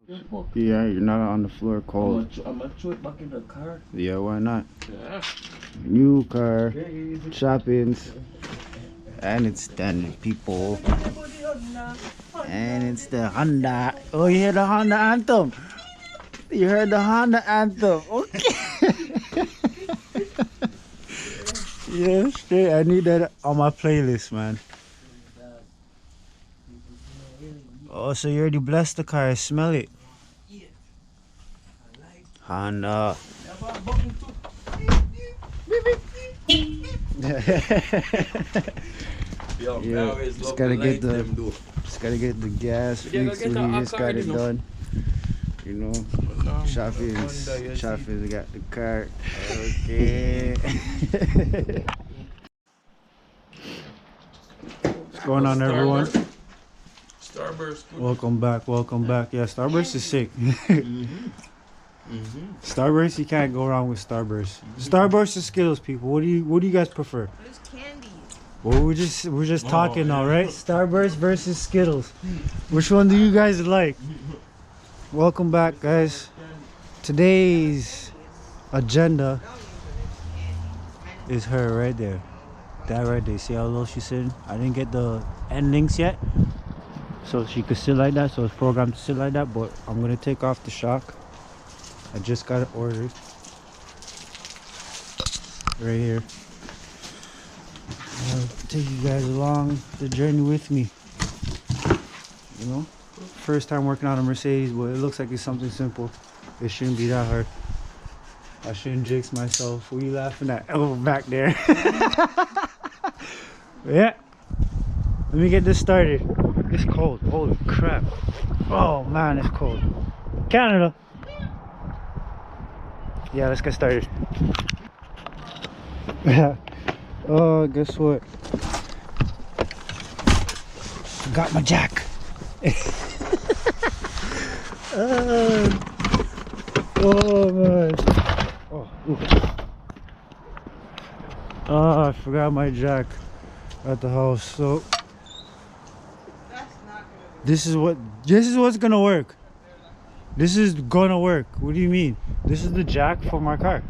Yeah, you're not on the floor cold. I'm gonna throw it back in the car. Yeah, why not? Yeah. New car, shoppings, and it's done, people. And it's the Honda. Oh, you hear the Honda anthem? You heard the Honda anthem? Okay. Yeah, straight. I need that on my playlist, man. Oh, so you already blessed the car. I smell it. Honda. Yeah, just gotta get the gas fixed. So he just got it done. You know, Shafi's got the car. Okay. What's going on, everyone? Starburst. Welcome back. Yeah, Starburst is sick. Starburst, you can't go wrong with Starburst. Starburst is Skittles, people. What do you guys prefer? There's candies. Well, we're just talking now, right? Starburst versus Skittles. Which one do you guys like? Welcome back, guys. Today's agenda is her right there. That right there. See how low she's sitting? I didn't get the endings yet, so she could sit like that. So it's programmed to sit like that. But I'm gonna take off the shock. I just got it ordered right here. I'll take you guys along the journey with me. You know, first time working on a Mercedes, but it looks like it's something simple. It shouldn't be that hard. I shouldn't jinx myself. What are you laughing at? Oh, back there. Yeah. Let me get this started. It's cold. Holy crap. Oh man, it's cold. Canada. Yeah, let's get started. Oh, guess what? Got my jack. Oh man. Oh, I forgot my jack at the house. So this is what's gonna work. This is gonna work. What do you mean? This is the jack for my car.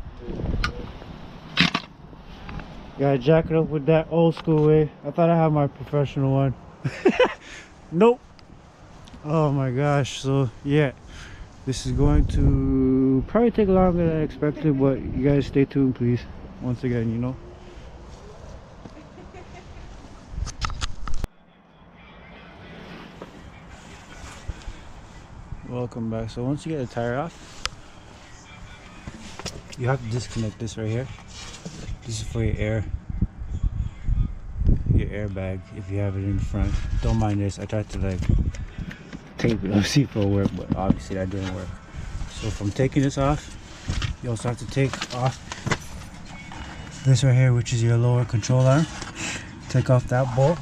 Gotta jack it up with that old school way. I thought I had my professional one. Nope. Oh my gosh. So yeah, this is going to probably take longer than I expected, but you guys stay tuned, please. Once again, you know. Welcome back. So once you get the tire off, you have to disconnect this right here. This is for your airbag if you have it in front. Don't mind this. I tried to like tape it up, see if it'll work, but obviously that didn't work. So from taking this off, you also have to take off this right here, which is your lower control arm. Take off that bolt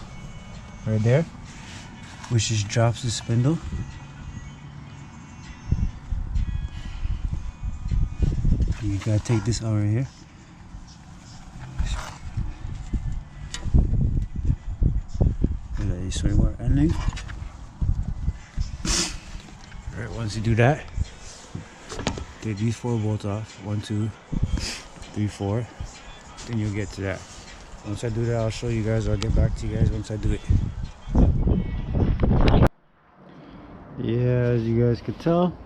right there, which just drops the spindle. You gotta take this out right here. Let you more ending. Alright, once you do that, take these 4 bolts off. 1, 2, 3, 4. Then you'll get to that. Once I do that, I'll show you guys, or I'll get back to you guys once I do it. Yeah, as you guys can tell,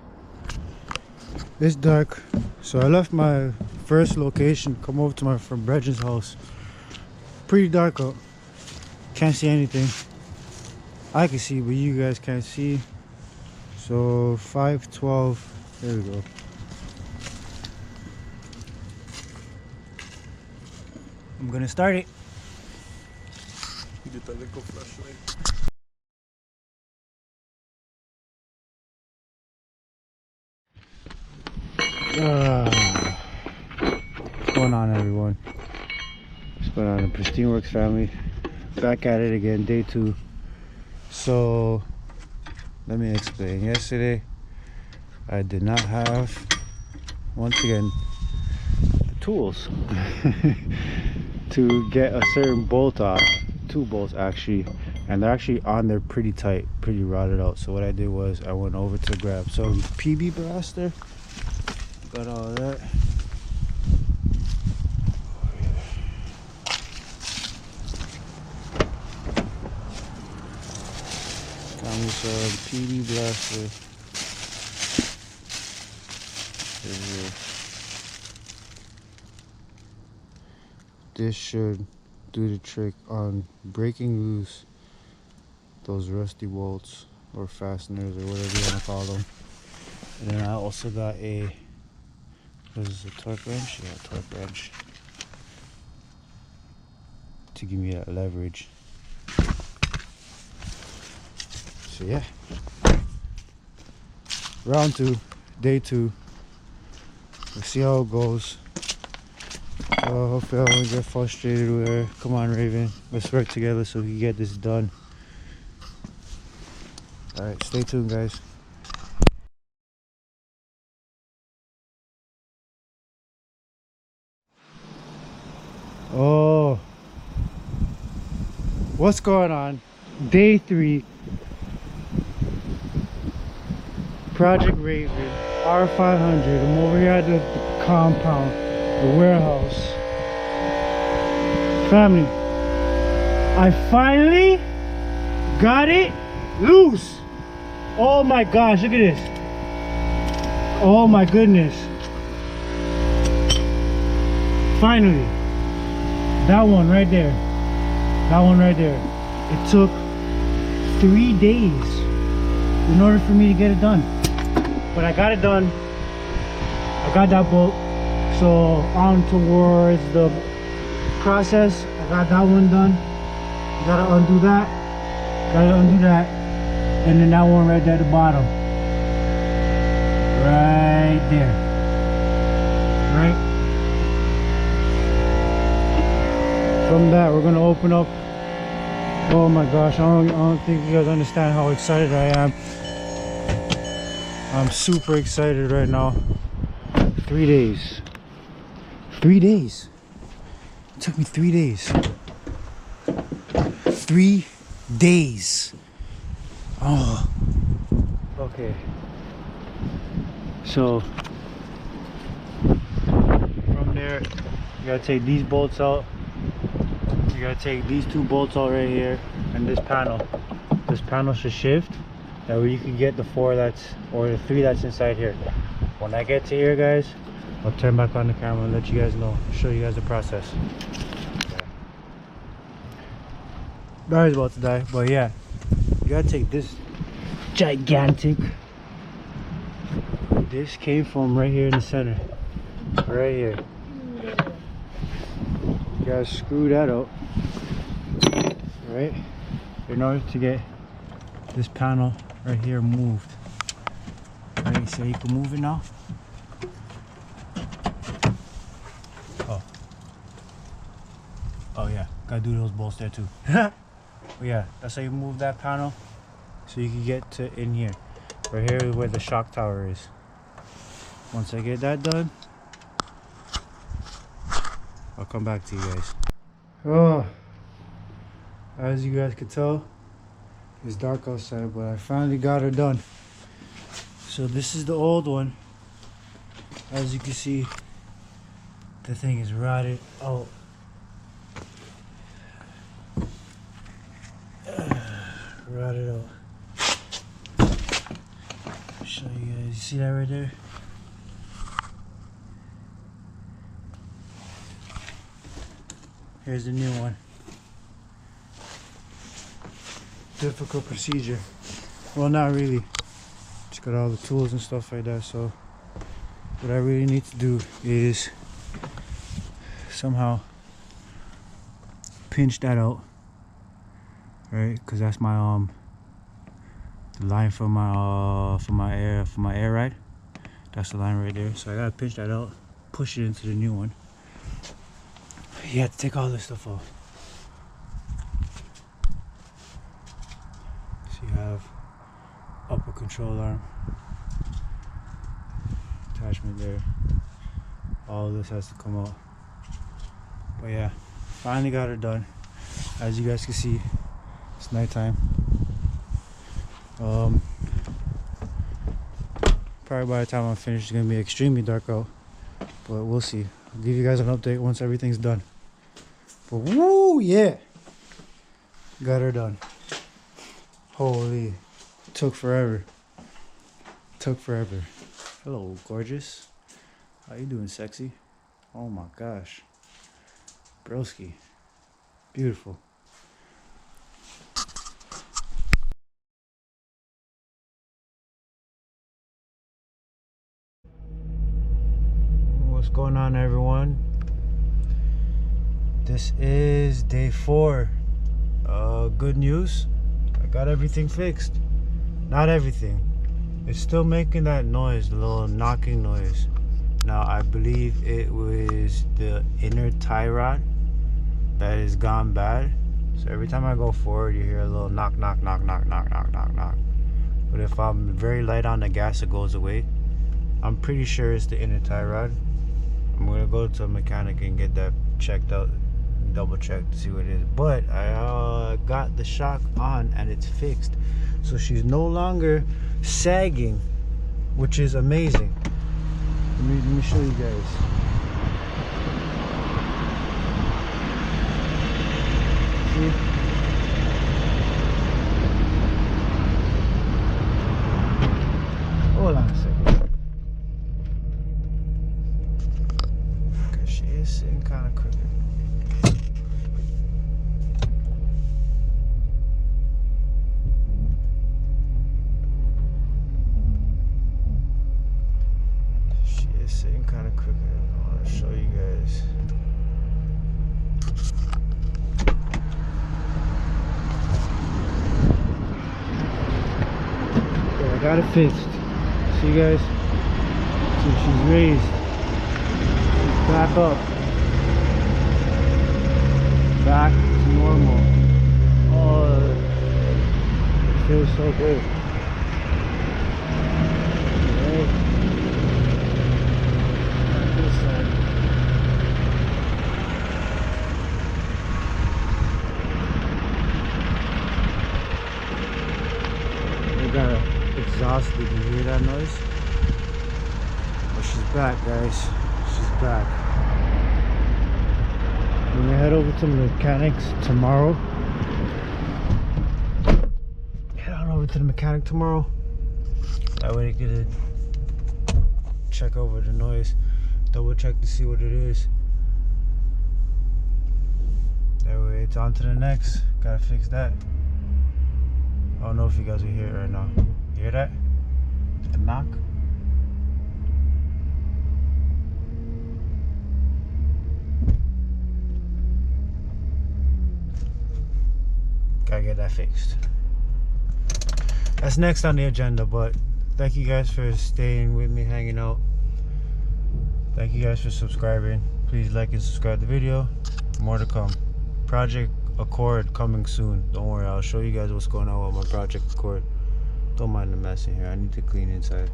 it's dark. So I left my first location, come over to my friend Bregent's house. Pretty dark out. Can't see anything. I can see, but you guys can't see. So 512. There we go. I'm gonna start it. Get a little flashlight. What's going on, everyone? What's going on, the Pristine Works family? Back at it again, day 2. So let me explain. Yesterday I did not have, once again, the tools to get a certain bolt off. 2 bolts actually, and they're actually on there pretty tight, pretty rotted out. So what I did was I went over to grab some PB brass there. Got all of that. Got me some PB blaster. This should do the trick on breaking loose those rusty bolts or fasteners or whatever you want to call them. And then I also got a, what is this, a torque wrench? Yeah, a torque wrench to give me that leverage. So yeah, round 2, day 2. Let's see how it goes. Hopefully I won't get frustrated with her. Come on, Raven, let's work together so we can get this done. Alright, stay tuned, guys. Oh, what's going on? Day 3. Project Raven, R500. I'm over here at the compound, the warehouse. Family, I finally got it loose. Oh my gosh, look at this. Oh my goodness. Finally. That one right there. That one right there. It took 3 days in order for me to get it done. But I got it done. I got that bolt. So on towards the process. I got that one done. Gotta undo that. Gotta undo that. And then that one right there at the bottom. Right there. Right. From that we're gonna open up. Oh my gosh, I don't think you guys understand how excited I am. I'm super excited right now. 3 days. 3 days. It took me 3 days. 3 days. Oh. Okay. So from there, you gotta take these bolts out. You gotta take these 2 bolts out right here, and this panel. This panel should shift. That way you can get the 4 that's, or the 3 that's inside here. When I get to here, guys, I'll turn back on the camera and let you guys know, show you guys the process. Battery's about to die, but yeah, you gotta take this gigantic. This came from right here in the center, right here. You gotta screw that out, right, in order to get this panel right here moved. Right, so you can move it now. Oh yeah, gotta do those bolts there too. But yeah, that's how you move that panel, so you can get to in here. Right here is where the shock tower is. Once I get that done, I'll come back to you guys. Oh, as you guys can tell, it's dark outside, but I finally got her done. So this is the old one. As you can see, the thing is rotted out. Rotted out. Show you guys. You see that right there? Here's the new one. Difficult procedure. Well, not really. Just got all the tools and stuff like that. So what I really need to do is somehow pinch that out, right? Because that's my the line for my air ride. That's the line right there. So I gotta pinch that out, push it into the new one. You have to take all this stuff off. So you have upper control arm attachment there. All of this has to come out. But yeah, finally got her done. As you guys can see, It's nighttime. Probably by the time I'm finished, it's gonna be extremely dark out. But we'll see. I'll give you guys an update once everything's done. But woo, yeah! Got her done. Holy, took forever. Took forever. Hello, gorgeous. How you doing, sexy? Oh my gosh. Broski. Beautiful. What's going on, everyone? This is day 4. Good news. I got everything fixed. Not everything. It's still making that noise, the little knocking noise. Now, I believe it was the inner tie rod that has gone bad. So every time I go forward, you hear a little knock, knock, knock, knock, knock, knock, knock, knock. But if I'm very light on the gas, it goes away. I'm pretty sure it's the inner tie rod. I'm gonna go to a mechanic and get that checked out, double check to see what it is. But I got the shock on and it's fixed, so she's no longer sagging, which is amazing. Let me show you guys. See? Hold on a second. Okay, she is sitting kind of crooked. She is sitting kind of crooked. I want to show you guys. I got it fixed. See, guys? See, she's raised. She's back up. Back to normal. Oh, it feels so good. Right. On this side. We got it. Exhausted. You hear that noise? But she's back, guys. She's back. We're gonna head over to the mechanics tomorrow. Head on over to the mechanic tomorrow. That way they could check over the noise, double check to see what it is. That way it's on to the next. Gotta fix that. I don't know if you guys will hear it right now. You hear that? The knock? Gotta get that fixed. That's next on the agenda, but thank you guys for staying with me, hanging out. Thank you guys for subscribing. Please like and subscribe the video. More to come. Project Accord coming soon. Don't worry, I'll show you guys what's going on with my Project Accord. Don't mind the mess in here. I need to clean inside.